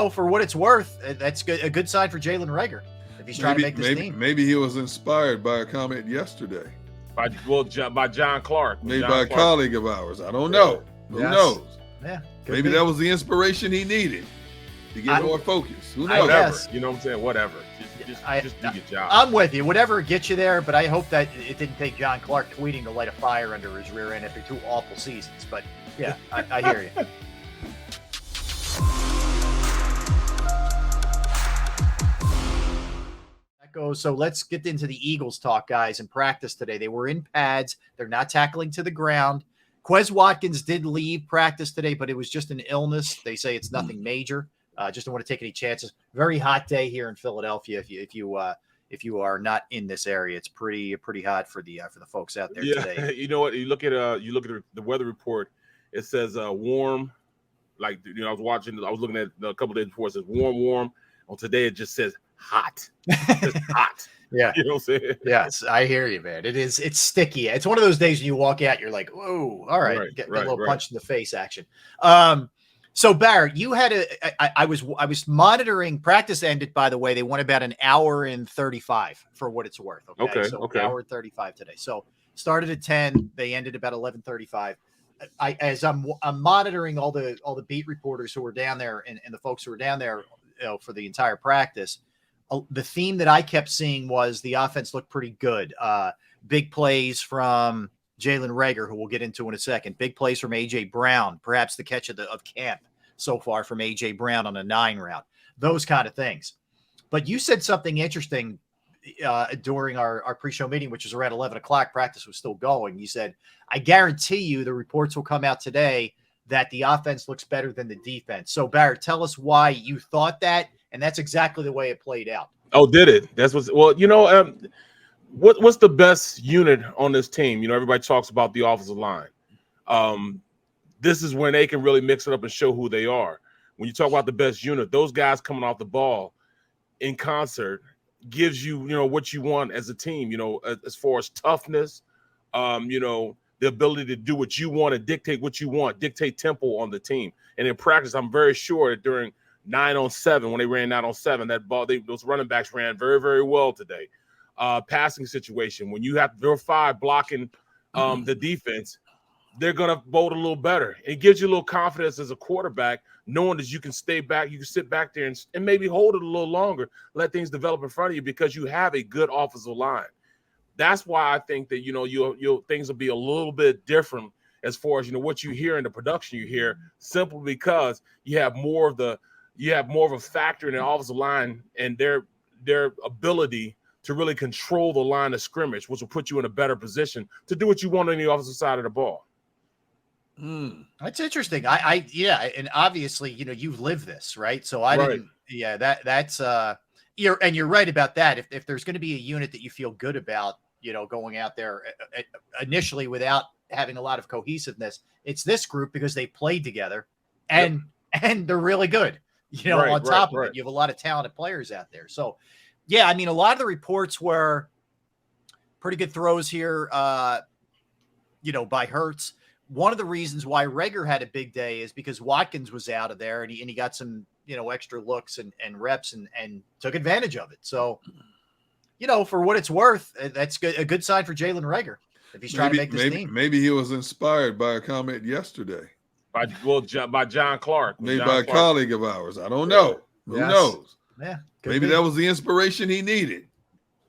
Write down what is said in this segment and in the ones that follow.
for what it's worth, that's good, a good sign for Jalen Reagor if he's trying to make this team. Maybe he was inspired by a comment yesterday by John Clark, made by a colleague of ours. I don't know. Who knows? Yeah, maybe that was the inspiration he needed to get more focus. Who knows? Whatever. You know what I'm saying? Whatever. Just do your job. I'm with you. Whatever gets you there, but I hope that it didn't take John Clark tweeting to light a fire under his rear end after 2 awful seasons. But yeah, I hear you. That goes. So let's get into the Eagles talk, guys. In practice today, they were in pads. They're not tackling to the ground. Quez Watkins did leave practice today, but it was just an illness. They say it's nothing major. Just don't want to take any chances. Very hot day here in Philadelphia. If you are not in this area, it's pretty hot for the folks out there today. You know what? You look at the weather report. It says warm. Like I was looking at a couple of days before. It says warm. On today, it just says hot. It's hot. Yeah. You know what I'm saying? Yes, I hear you, man. It's sticky. It's one of those days when you walk out, you're like, whoa, all right, get a little punch in the face action. So Barrett, you had I was monitoring. Practice ended, by the way. They went about an hour and 35 for what it's worth. Okay. An hour and 35 today. So started at 10. They ended about 11:35. As I'm monitoring all the beat reporters who were down there and the folks who were down there, for the entire practice. The theme that I kept seeing was the offense looked pretty good. Big plays from Jalen Reagor, who we'll get into in a second. Big plays from A.J. Brown, perhaps the catch of camp so far from A.J. Brown on a 9 route. Those kind of things. But you said something interesting during our pre-show meeting, which was around 11 o'clock. Practice was still going. You said, I guarantee you the reports will come out today that the offense looks better than the defense. So, Barrett, tell us why you thought that, and that's exactly the way it played out. Oh, did it? What's the best unit on this team? Everybody talks about the offensive line. This is when they can really mix it up and show who they are. When you talk about the best unit, those guys coming off the ball in concert gives you, what you want as a team, as far as toughness, the ability to do what you want and dictate what you want, dictate tempo on the team. And in practice, I'm very sure that during 9-on-7, when they ran 9-on-7, those running backs ran very, very well today. Passing situation, when you have your 5 blocking the defense, they're going to bolt a little better. It gives you a little confidence as a quarterback, knowing that you can stay back, you can sit back there and maybe hold it a little longer, let things develop in front of you because you have a good offensive line. That's why I think that, you'll things will be a little bit different as far as, what you hear in the production you hear, simply because you have more of a factor in the offensive line and their ability to really control the line of scrimmage, which will put you in a better position to do what you want on the offensive side of the ball. That's interesting. And obviously, you've lived this, right? So that's you're right about that. If there's going to be a unit that you feel good about, going out there initially without having a lot of cohesiveness, it's this group because they played together and they're really good. On top of it, you have a lot of talented players out there. So, yeah, a lot of the reports were pretty good throws here, by Hurts. One of the reasons why Reagor had a big day is because Watkins was out of there and he got some, extra looks and reps and took advantage of it. So, for what it's worth, that's good, a good sign for Jalen Reagor if he's trying to make this team. Maybe he was inspired by a comment yesterday. By John Clark. Made by a colleague of ours. I don't know. Who knows? Yeah. Maybe that was the inspiration he needed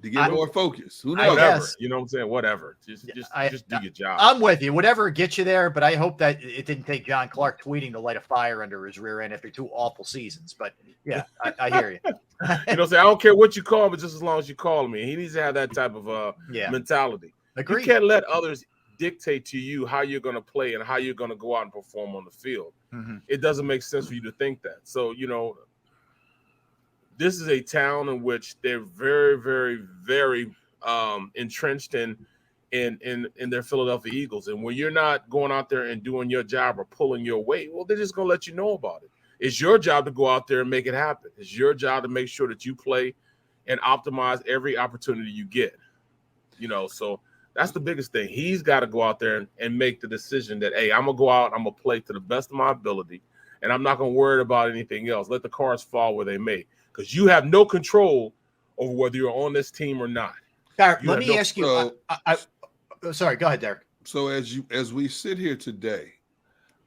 to get more focus. Who knows? Whatever. You know what I'm saying? Whatever. Just do your job. I'm with you. Whatever gets you there, but I hope that it didn't take John Clark tweeting to light a fire under his rear end after 2 awful seasons. But yeah, I hear you. I don't care what you call him, but just as long as you call me. He needs to have that type of mentality. Agreed. You can't let others dictate to you how you're going to play and how you're going to go out and perform on the field. Mm-hmm. It doesn't make sense for you to think that. So, this is a town in which they're very, very, very entrenched in their Philadelphia Eagles. And when you're not going out there and doing your job or pulling your weight, well, they're just going to let you know about it. It's your job to go out there and make it happen. It's your job to make sure that you play and optimize every opportunity you get. So that's the biggest thing. He's got to go out there and make the decision that, hey, I'm going to go out, I'm going to play to the best of my ability, and I'm not going to worry about anything else. Let the cards fall where they may, because you have no control over whether you're on this team or not. Barrett, let me ask you. Sorry, go ahead, Derek. So as we sit here today,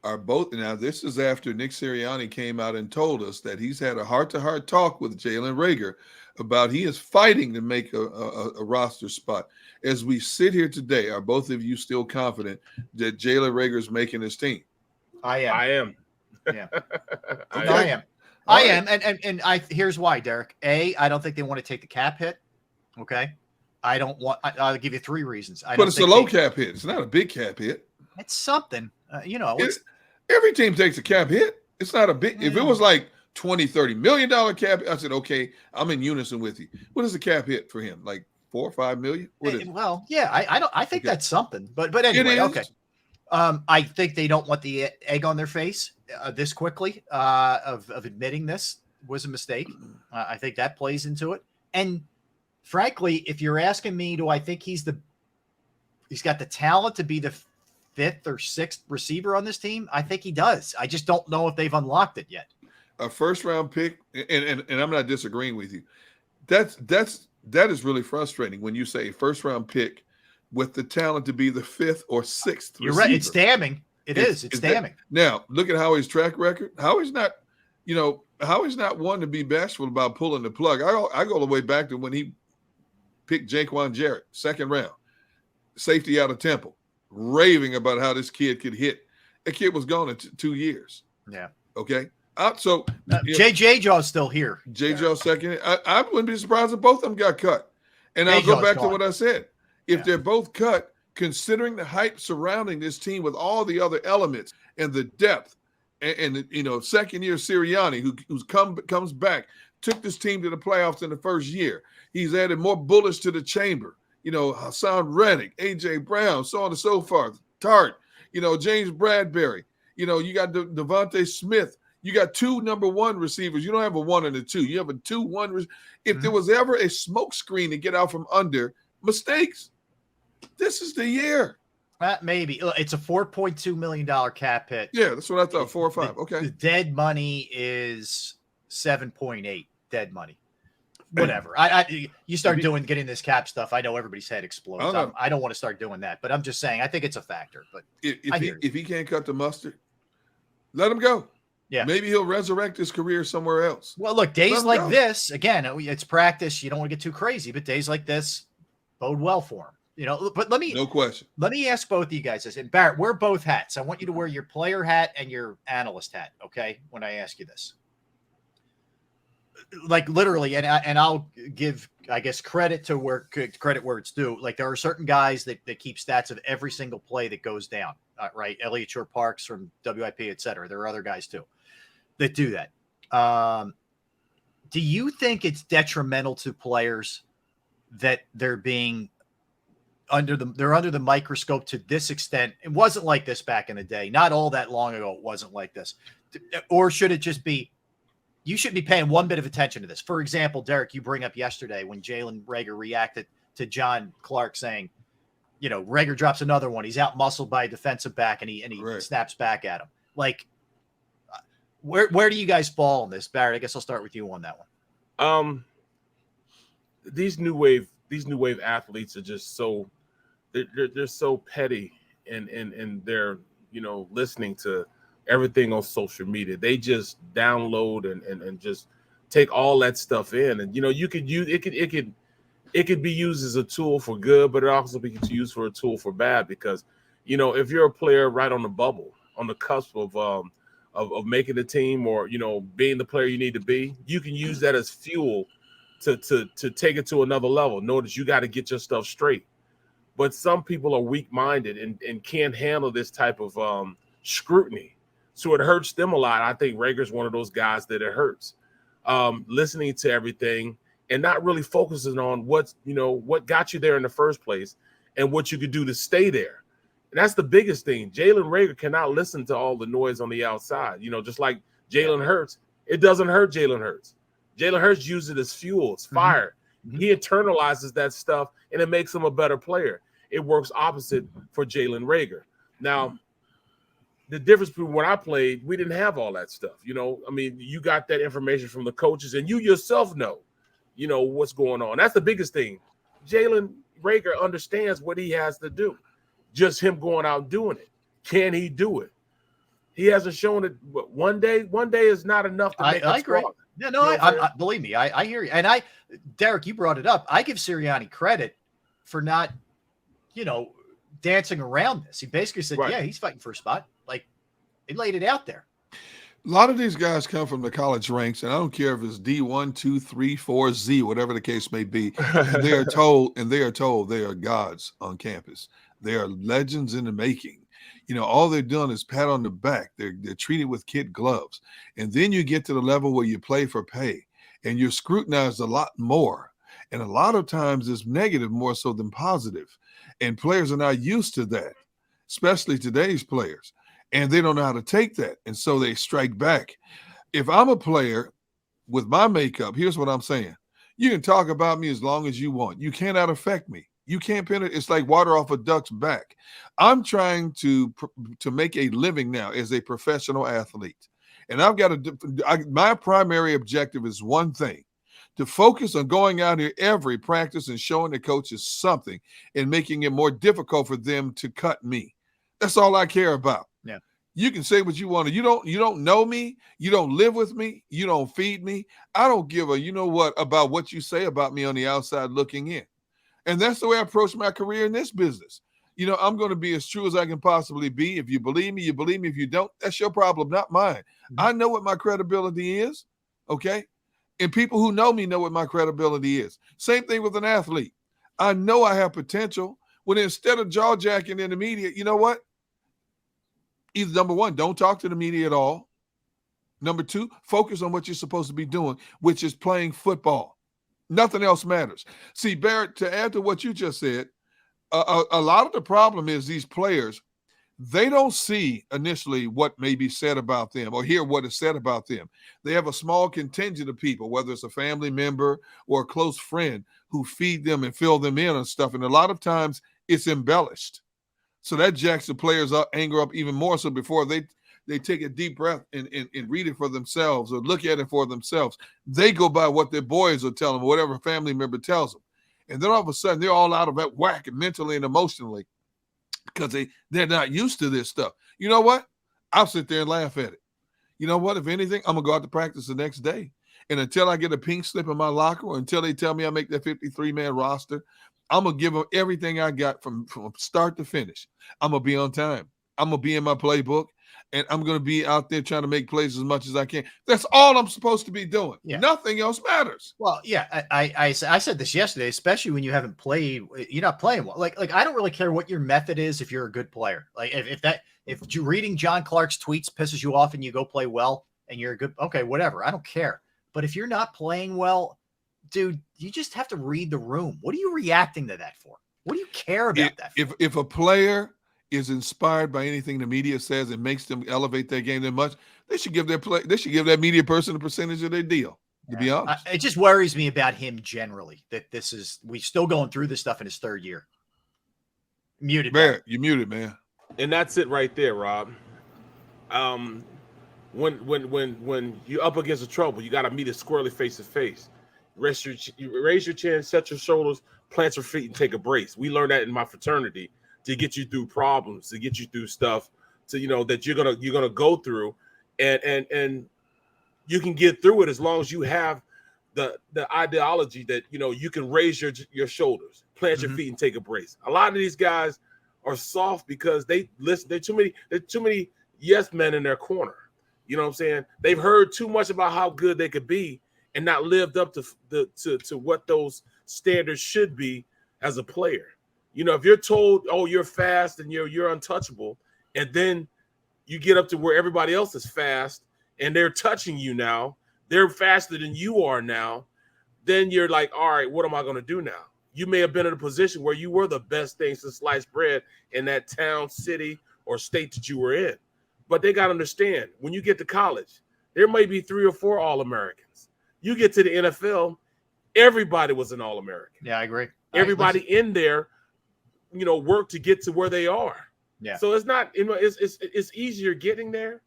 are both, now this is after Nick Sirianni came out and told us that he's had a heart-to-heart talk with Jalen Reagor about he is fighting to make a roster spot. As we sit here today, are both of you still confident that Jalen Reagor is making his team? I am. Yeah. I am. I am. And here's why, Derek. I don't think they want to take the cap hit. Okay. I'll give you 3 reasons. But it's a low cap hit. It's not a big cap hit. It's something. Every team takes a cap hit. It's not a big. If it was like $20-30 million cap, I said, okay, I'm in unison with you. What is the cap hit for him? Like $4 or $5 million? What is it? Well, yeah, I think that's something. But anyway, okay. I think they don't want the egg on their face this quickly of admitting this was a mistake. I think that plays into it. And frankly, if you're asking me, do I think he's got the talent to be the 5th or 6th receiver on this team? I think he does. I just don't know if they've unlocked it yet. A first-round pick, and I'm not disagreeing with you. That is really frustrating when you say first-round pick with the talent to be the 5th or 6th receiver. You're right. It's damning. It's damning. Now, look at Howie's track record. Howie's not one to be bashful about pulling the plug. I go all the way back to when he picked Jaquan Jarrett, 2nd round, safety out of Temple, raving about how this kid could hit. That kid was gone in 2 years. Yeah. Okay. So J. Jaw's still here. J. Jaw second. I wouldn't be surprised if both of them got cut. And I'll go back to what I said. If they're both cut, considering the hype surrounding this team with all the other elements and the depth, and second-year Sirianni, who's comes back, took this team to the playoffs in the first year. He's added more bullets to the chamber. Hassan Reddick, A.J. Brown, so on and so forth. Tart, James Bradbury. You got Devontae Smith. You got 2 number 1 receivers. You don't have a 1 and a 2. You have a 2-1. If there was ever a smoke screen to get out from under mistakes, this is the year. Maybe. It's a $4.2 million cap hit. Yeah, that's what I thought, 4 or 5. Okay. The dead money is 7.8 dead money. Whatever. You start getting this cap stuff, I know everybody's head explodes. I don't want to start doing that, but I'm just saying I think it's a factor. But if he can't cut the mustard, let him go. Yeah. Maybe he'll resurrect his career somewhere else. Well, look, days like this, again, it's practice. You don't want to get too crazy, but days like this bode well for him. But no question. Let me ask both of you guys this. And Barrett, wear both hats. I want you to wear your player hat and your analyst hat, okay, when I ask you this. Like literally, and I'll give, I guess, credit where it's due. Like there are certain guys that keep stats of every single play that goes down, right? Elliott Shore-Parks from WIP, et cetera. There are other guys too that do that. Do you think it's detrimental to players that they're being under the microscope to this extent? It wasn't like this back in the day. Not all that long ago, it wasn't like this. Or should it just be, you should be paying one bit of attention to this? For example, Derek, you bring up yesterday when Jalen Reagor reacted to John Clark saying, Reagor drops another one. He's out muscled by a defensive back and he snaps back at him. Like, where do you guys fall on this, Barrett? I guess I'll start with you on that one. These new wave athletes are just so they're so petty and they're listening to everything on social media. They just download and just take all that stuff in, and you could use it could be used as a tool for good, but it also be used for a tool for bad, because if you're a player right on the bubble, on the cusp of making the team, or being the player you need to be, you can use that as fuel to take it to another level. Notice you got to get your stuff straight. But some people are weak-minded and can't handle this type of scrutiny. So it hurts them a lot. I think Reagor's one of those guys that it hurts. Listening to everything and not really focusing on what got you there in the first place and what you could do to stay there. And that's the biggest thing. Jalen Reagor cannot listen to all the noise on the outside. Just like Jalen Hurts, it doesn't hurt Jalen Hurts. Jalen Hurts uses it as fuel. It's fire. Mm-hmm. He internalizes that stuff, and it makes him a better player. It works opposite for Jalen Reagor. Now, the difference between when I played, we didn't have all that stuff. You know, I mean, you got that information from the coaches, and you yourself know, you know, what's going on. That's the biggest thing. Jalen Reagor understands what he has to do. Just him going out and doing it. Can he do it? He hasn't shown it. One day is not enough to make I agree. squad. Yeah, no, you know I believe me. I hear you. And Derek, you brought it up. I give Sirianni credit for not, you know, dancing around this. He basically said, yeah, he's fighting for a spot. Like, he laid it out there. A lot of these guys come from the college ranks, and I don't care if it's D1, 2, 3, 4, Z, whatever the case may be. And they are told they are gods on campus. They are legends in the making. You know, all they're doing is pat on the back. They're treated with kid gloves. And then you get to the level where you play for pay, and you're scrutinized a lot more. And a lot of times it's negative more so than positive. And players are not used to that, especially today's players. And they don't know how to take that. And so they strike back. If I'm a player with my makeup, here's what I'm saying. You can talk about me as long as you want. You cannot affect me. You can't pin it. It's like water off a duck's back. I'm trying to make a living now as a professional athlete. And I've got my primary objective is one thing, to focus on going out here every practice and showing the coaches something and making it more difficult for them to cut me. That's all I care about. Yeah. You can say what you want to. You don't know me. You don't live with me. You don't feed me. I don't give a about what you say about me on the outside looking in. And that's the way I approach my career in this business. You know, I'm going to be as true as I can possibly be. If you believe me, you believe me. If you don't, that's your problem, not mine. Mm-hmm. I know what my credibility is, okay? And people who know me know what my credibility is. Same thing with an athlete. I know I have potential. When instead of jaw-jacking in the media, you know what? Either number one, don't talk to the media at all. Number two, focus on what you're supposed to be doing, which is playing football. Nothing else matters. See, Barrett, to add to what you just said, a lot of the problem is these players, they don't see initially what may be said about them or hear what is said about them. They have a small contingent of people, whether it's a family member or a close friend, who feed them and fill them in on stuff. And a lot of times it's embellished. So that jacks the players' anger up even more. So before they take a deep breath and read it for themselves or look at it for themselves, they go by what their boys are telling them, whatever family member tells them. And then all of a sudden, they're all out of that whack mentally and emotionally because they're not used to this stuff. You know what? I'll sit there and laugh at it. You know what? If anything, I'm going to go out to practice the next day. And until I get a pink slip in my locker or until they tell me I make that 53-man roster, I'm going to give them everything I got from start to finish. I'm going to be on time. I'm going to be in my playbook. And I'm going to be out there trying to make plays as much as I can. That's all I'm supposed to be doing. Yeah. Nothing else matters. Well, yeah, I said this yesterday, especially when you haven't played, you're not playing well. Like I don't really care what your method is if you're a good player. Like if you reading John Clark's tweets pisses you off and you go play well and you're a good, okay, whatever. I don't care. But if you're not playing well, dude, you just have to read the room. What are you reacting to that for? What do you care about that for? If a player is inspired by anything the media says and makes them elevate their game that much, they should give that media person a percentage of their deal, to be honest. It just worries me about him generally, that we're still going through this stuff in his third year. Muted. Barrett, you muted, man. And that's it right there, Rob. When you're up against the trouble, you got to meet it squarely face to face. Raise your chin, set your shoulders, plant your feet, and take a brace. We learned that in my fraternity, to get you through problems, to get you through stuff, to that you're gonna go through, and you can get through it as long as you have the ideology that you can raise your shoulders, plant your feet, and take a brace. A lot of these guys are soft because they listen. There's too many yes men in their corner. You know what I'm saying? They've heard too much about how good they could be and not lived up to what those standards should be as a player. If you're told, oh, you're fast and you're untouchable, and then you get up to where everybody else is fast and they're touching you now, they're faster than you are now, then you're like, all right, what am I going to do now? You may have been in a position where you were the best thing since sliced bread in that town, city, or state that you were in. But they got to understand, when you get to college, there may be 3 or 4 All-Americans. You get to the NFL, everybody was an All-American. Yeah, I agree. Everybody in there, work to get to where they are. Yeah. So it's not, it's easier getting there,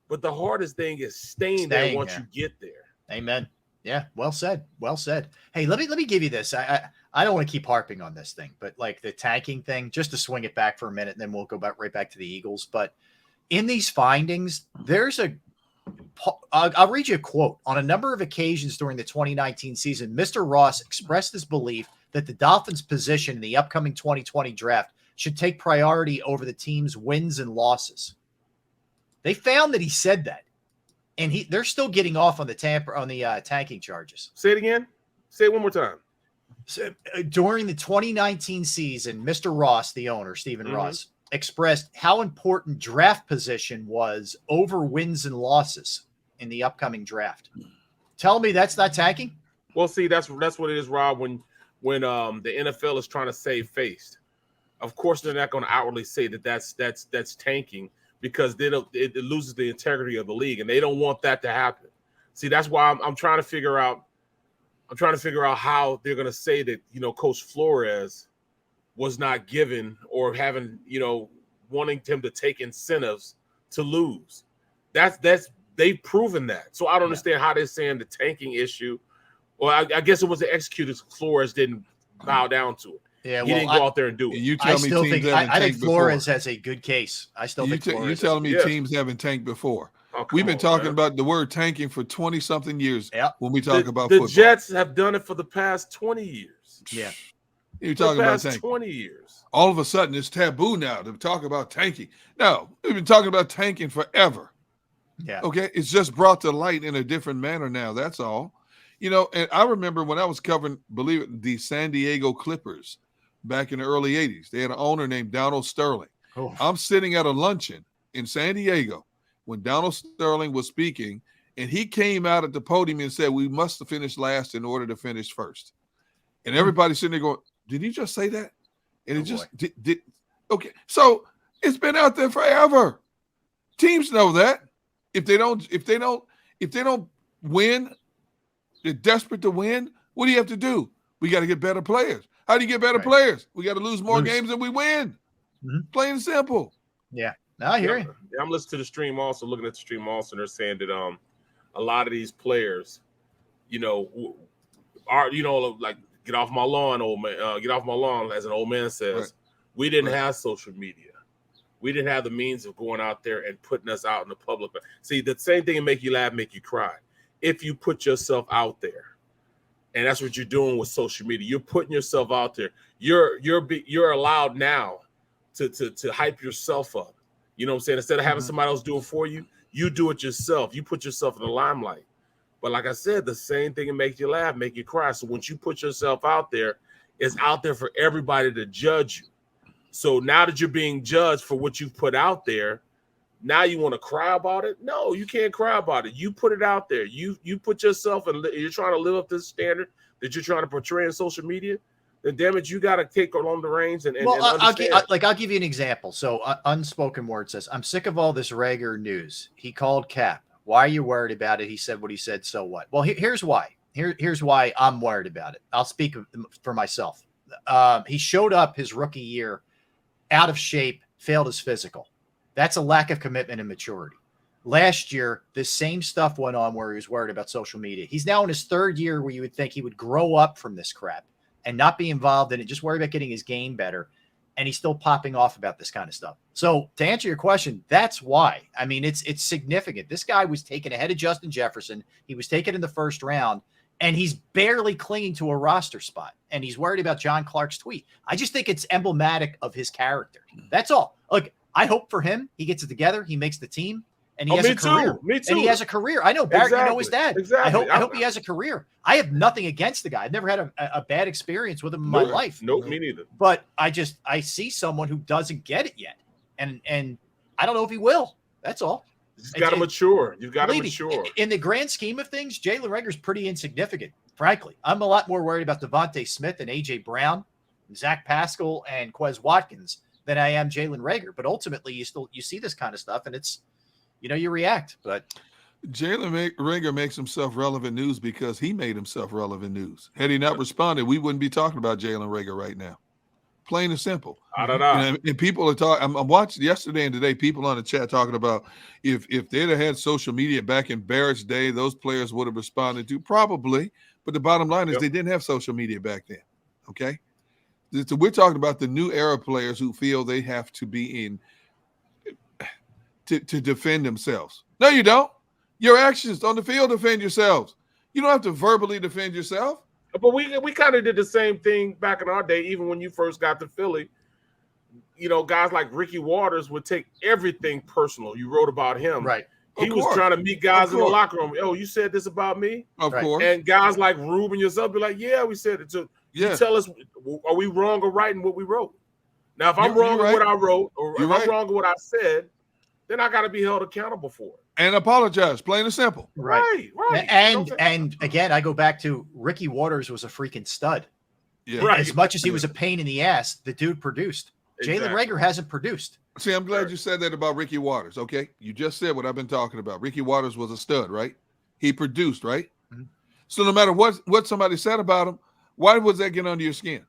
but the hardest thing is staying there once you get there. Amen. Yeah. Well said. Well said. Hey, let me give you this. I don't want to keep harping on this thing, but like the tanking thing, just to swing it back for a minute, and then we'll go right back to the Eagles. But in these findings, there's I'll read you a quote. On a number of occasions during the 2019 season, Mr. Ross expressed his belief that the Dolphins' position in the upcoming 2020 draft should take priority over the team's wins and losses. They found that he said that, and they're still getting off on the tanking charges. Say it again. Say it one more time. So, during the 2019 season, Mr. Ross, the owner, Stephen Ross, expressed how important draft position was over wins and losses in the upcoming draft. Tell me that's not tanking? Well, see, that's what it is, Rob. When the NFL is trying to save face, of course they're not going to outwardly say that's tanking, because it loses the integrity of the league, and they don't want that to happen. See, that's why I'm trying to figure out. I'm trying to figure out how they're going to say that, Coach Flores was not given, or having, wanting him to take incentives to lose. They've proven that. So I don't understand how they're saying the tanking issue. Well, I guess it was executed. Flores didn't bow down to it. Yeah, he didn't go out there and do it. You tell me I think Flores has a good case. I still think you're telling me teams haven't tanked before. Oh, we've been talking about the word tanking for 20-something years. When we talk about football. The Jets have done it for the past 20 years. Yeah. You're talking about tanking. 20 years. All of a sudden, it's taboo now to talk about tanking. No, we've been talking about tanking forever. Yeah. Okay. It's just brought to light in a different manner now. That's all. And I remember when I was covering, believe it, the San Diego Clippers back in the early 80s. They had an owner named Donald Sterling. Oh. I'm sitting at a luncheon in San Diego when Donald Sterling was speaking, and he came out at the podium and said, we must have finished last in order to finish first. And everybody's sitting there going, did he just say that? And it just did. Okay. So it's been out there forever. Teams know that. If they don't win, they're desperate to win. What do you have to do? We got to get better players. How do you get better players? We got to lose more games than we win. Plain and simple. Yeah. No, I hear you. Yeah, I'm listening to the stream also, looking at the stream also, and they're saying that a lot of these players, are like, get off my lawn, old man. Get off my lawn, as an old man says. Right. We didn't have social media. We didn't have the means of going out there and putting us out in the public. See, the same thing can make you laugh, make you cry. If you put yourself out there, and that's what you're doing with social media, you're putting yourself out there. You're allowed now to hype yourself up. You know what I'm saying? Instead of having somebody else do it for you, you do it yourself. You put yourself in the limelight. But like I said, the same thing can make you laugh, make you cry. So once you put yourself out there, it's out there for everybody to judge you. So now that you're being judged for what you've put out there, now you want to cry about it? No, you can't cry about it. You put it out there. You put yourself, and you're trying to live up to the standard that you're trying to portray in social media. Then damn it, you got to take along the reins and I'll give you an example. So Unspoken Word says, I'm sick of all this Reagor news. He called Cap. Why are you worried about it? He said what he said. So what? Well, here's why. Here's why I'm worried about it. I'll speak for myself. He showed up his rookie year out of shape, failed his physical. That's a lack of commitment and maturity. Last year, this same stuff went on where he was worried about social media. He's now in his third year where you would think he would grow up from this crap and not be involved in it, just worry about getting his game better. And he's still popping off about this kind of stuff. So to answer your question, that's why. I mean, it's significant. This guy was taken ahead of Justin Jefferson. He was taken in the first round, and he's barely clinging to a roster spot. And he's worried about John Clark's tweet. I just think it's emblematic of his character. That's all. Look, I hope for him, he gets it together. He makes the team. And he has a career. Me too. And he has a career. I know Barrett, you know his dad. Exactly. I hope he has a career. I have nothing against the guy. I've never had a bad experience with him in my life. Nope, me neither. But I see someone who doesn't get it yet. And I don't know if he will. That's all. You've got to mature. You've got to mature. In the grand scheme of things, Jalen Reagor is pretty insignificant, frankly. I'm a lot more worried about Devontae Smith and A.J. Brown, Zach Pascal, and Quez Watkins than I am Jalen Reagor. But ultimately, you see this kind of stuff, and it's, you react. But Jalen Reagor makes himself relevant news because he made himself relevant news. Had he not responded, we wouldn't be talking about Jalen Reagor right now. Plain and simple. And people are talking. I'm watching yesterday and today. People on the chat talking about if they'd have had social media back in Barrett's day, those players would have responded to probably. But the bottom line is they didn't have social media back then. Okay, so we're talking about the new era players who feel they have to be in to defend themselves. No, you don't. Your actions on the field defend yourselves. You don't have to verbally defend yourself. But we kind of did the same thing back in our day, even when you first got to Philly. You know, guys like Ricky Waters would take everything personal. You wrote about him. Right. He was trying to meet guys in the locker room. Oh, you said this about me? Of course. And guys like Rube and yourself be like, yeah, we said it. So you tell us, are we wrong or right in what we wrote? Now, if I'm wrong with what I wrote, or if I'm wrong with what I said, then I got to be held accountable for it. And apologize, plain and simple. Right. And again, I go back to Ricky Waters was a freaking stud. Yeah. Right. As much as he was a pain in the ass, the dude produced. Jalen Reagor hasn't produced. See, I'm glad you said that about Ricky Waters, okay? You just said what I've been talking about. Ricky Waters was a stud, right? He produced, right? Mm-hmm. So no matter what somebody said about him, why was that get under your skin?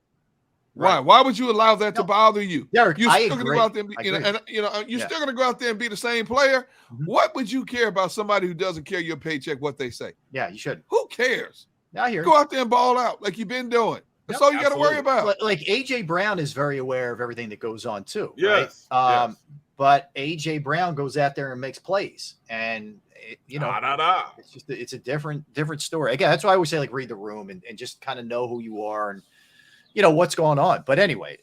Right. Why would you allow that to bother you? Derek, you're still going to go out there and, you're still going to go out there and be the same player. Mm-hmm. What would you care about somebody who doesn't care your paycheck, what they say? Yeah, you should. Who cares? I hear Go out there and ball out like you've been doing. That's all you got to worry about. Like AJ Brown is very aware of everything that goes on too. Yes. Right? But AJ Brown goes out there and makes plays, and it's just it's a different story. Again, that's why I always say like read the room and just kind of know who you are and what's going on. But anyway,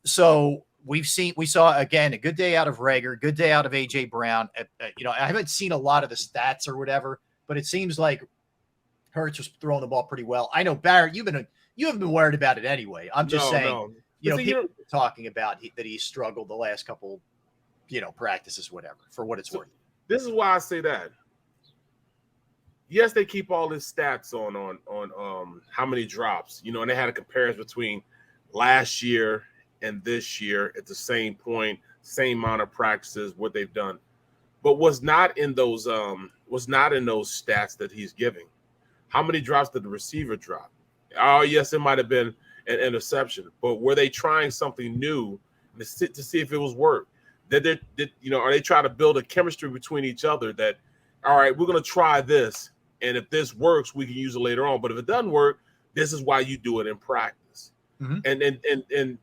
so we saw again a good day out of Reagor, good day out of AJ Brown. I haven't seen a lot of the stats or whatever, but it seems like Hurts was throwing the ball pretty well. I know Barrett, you haven't been worried about it anyway. I'm just saying, people are talking about that he struggled the last couple, practices, whatever, for what it's worth. This is why I say that. Yes, they keep all this stats on how many drops, and they had a comparison between last year and this year at the same point, same amount of practices, what they've done. But what's not in those stats that he's giving. How many drops did the receiver drop? Oh, yes, it might have been an interception, but were they trying something new to see if it was work? Are they trying to build a chemistry between each other that, all right, we're going to try this, and if this works, we can use it later on. But if it doesn't work, this is why you do it in practice. Mm-hmm. And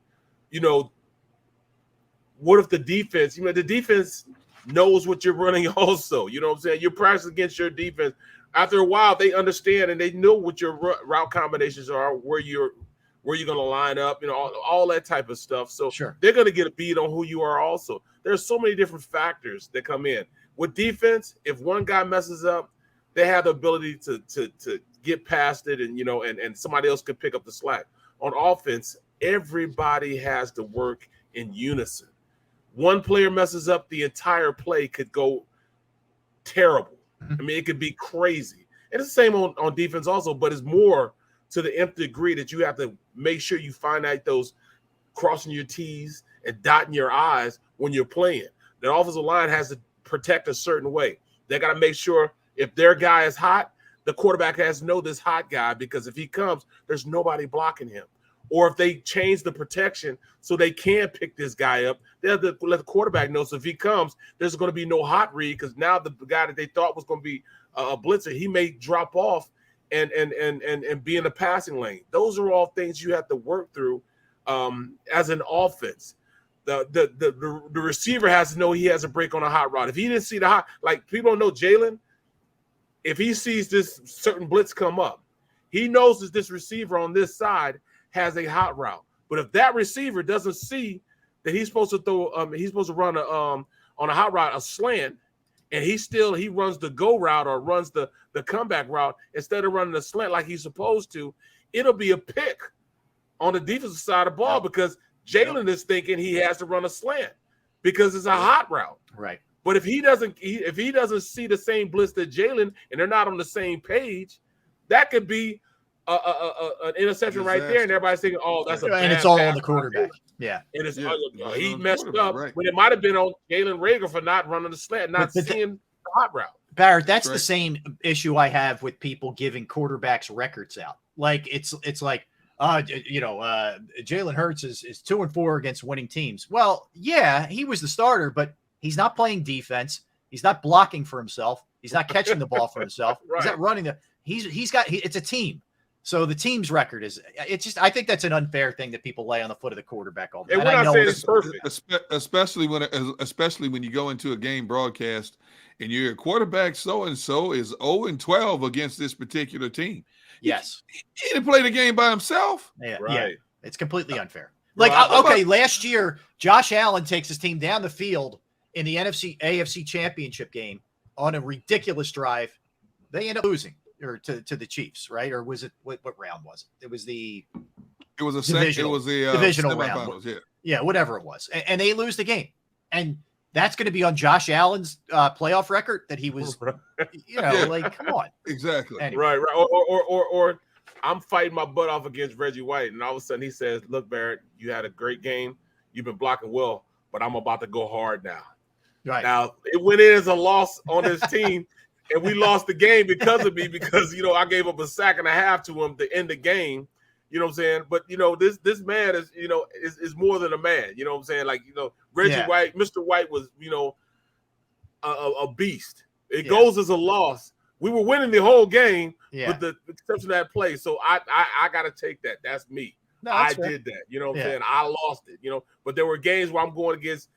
what if the defense knows what you're running also? You know what I'm saying? You're practicing against your defense. After a while, they understand and they know what your route combinations are, where you're going to line up, all that type of stuff. So they're going to get a beat on who you are also. There's so many different factors that come in. With defense, if one guy messes up, they have the ability to get past it and somebody else could pick up the slack. On offense, everybody has to work in unison. One player messes up, the entire play could go terrible. I mean, it could be crazy. And it's the same on defense also, but it's more to the nth degree that you have to make sure you find out those crossing your T's and dotting your I's when you're playing. The offensive line has to protect a certain way. They got to make sure if their guy is hot, the quarterback has to know this hot guy, because if he comes, there's nobody blocking him. Or if they change the protection so they can pick this guy up, they have to let the quarterback know. So if he comes, there's going to be no hot read, because now the guy that they thought was going to be a blitzer, he may drop off and be in the passing lane. Those are all things you have to work through as an offense. The receiver has to know he has a break on a hot route. If he didn't see the hot, like people don't know Jalen, if he sees this certain blitz come up, he knows that this receiver on this side has a hot route. But if that receiver doesn't see that he's supposed to throw, he's supposed to run on a hot route, a slant, and he runs the go route or runs the comeback route instead of running the slant like he's supposed to, it'll be a pick on the defensive side of the ball because Jalen is thinking he has to run a slant because it's a hot route. Right. But if he doesn't see the same blitz that Jalen and they're not on the same page, that could be an interception right there, and everybody's thinking, "Oh, that's a bad and it's all on the pass quarterback." Yeah, and it's he messed up when it might have been on Jalen Reagor for not running the slant, not seeing the hot route. Barrett, that's the same issue I have with people giving quarterbacks records out. Like it's like, Jalen Hurts is 2-4 against winning teams. Well, yeah, he was the starter, but he's not playing defense. He's not blocking for himself. He's not catching the ball for himself. Right. He's not running it's a team. So the team's record I think that's an unfair thing that people lay on the foot of the quarterback all the time. And we're not saying it's perfect. Especially when you go into a game broadcast and your quarterback so-and-so is 0-12 against this particular team. Yes. He didn't play the game by himself. Yeah, right. Yeah. It's completely unfair. Last year, Josh Allen takes his team down the field in the AFC championship game on a ridiculous drive. They end up losing to the Chiefs, right? Or was it what round was it? It was the divisional round. Yeah, whatever it was. And they lose the game. And that's going to be on Josh Allen's playoff record that he was, come on. Exactly. Anyway. Right. Or I'm fighting my butt off against Reggie White, and all of a sudden he says, "Look, Barrett, you had a great game. You've been blocking well, but I'm about to go hard now." Right. Now, it went in as a loss on his team, and we lost the game because of me, because, I gave up a sack and a half to him to end the game. You know what I'm saying? But, this man is, is more than a man. You know what I'm saying? Like, Reggie White, Mr. White was, a beast. It goes as a loss. We were winning the whole game with the exception of that play. So I got to take that. That's me. No, that's I did that. You know what I'm saying? I lost it, But there were games where I'm going against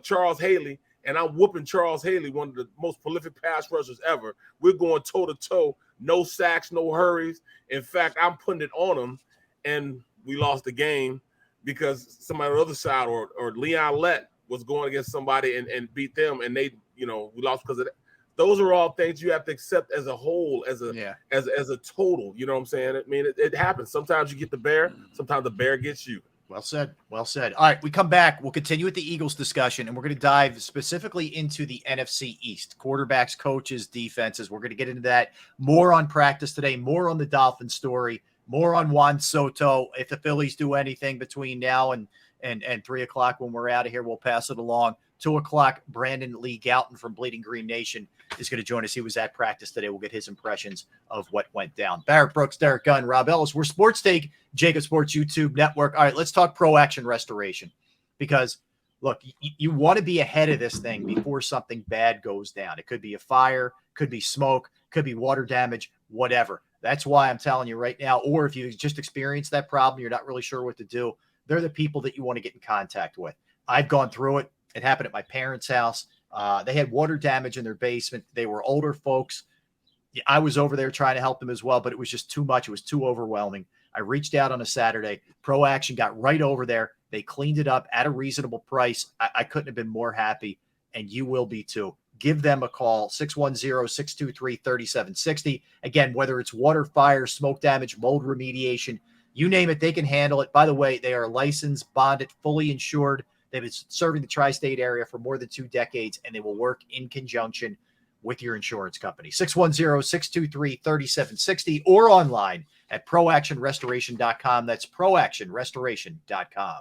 Charles Haley, and I'm whooping Charles Haley, one of the most prolific pass rushers ever. We're going toe-to-toe, no sacks, no hurries. In fact, I'm putting it on him, and we lost the game because somebody on the other side or Leon Lett was going against somebody and beat them, and they, we lost because of that. Those are all things you have to accept as a whole, as a total. You know what I'm saying? I mean, it happens. Sometimes you get the bear. Sometimes the bear gets you. Well said. Well said. All right, we come back. We'll continue with the Eagles discussion, and we're going to dive specifically into the NFC East. Quarterbacks, coaches, defenses. We're going to get into that. More on practice today, more on the Dolphins story, more on Juan Soto. If the Phillies do anything between now and 3 o'clock when we're out of here, we'll pass it along. 2 o'clock, Brandon Lee Gouton from Bleeding Green Nation is going to join us. He was at practice today. We'll get his impressions of what went down. Barrett Brooks, Derek Gunn, Rob Ellis. We're Sports Take, JAKIB Sports YouTube Network. All right, let's talk Pro Action Restoration, because, look, you want to be ahead of this thing before something bad goes down. It could be a fire, could be smoke, could be water damage, whatever. That's why I'm telling you right now, or if you just experienced that problem, you're not really sure what to do, they're the people that you want to get in contact with. I've gone through it. It happened at my parents' house. They had water damage in their basement. They were older folks. I was over there trying to help them as well, but it was just too much. It was too overwhelming. I reached out on a Saturday. Pro Action got right over there. They cleaned it up at a reasonable price. I couldn't have been more happy, and you will be too. Give them a call, 610-623-3760. Again, whether it's water, fire, smoke damage, mold remediation, you name it, they can handle it. By the way, they are licensed, bonded, fully insured. They've been serving the tri-state area for more than 2 decades, and they will work in conjunction with your insurance company. 610-623-3760 or online at proactionrestoration.com. That's proactionrestoration.com.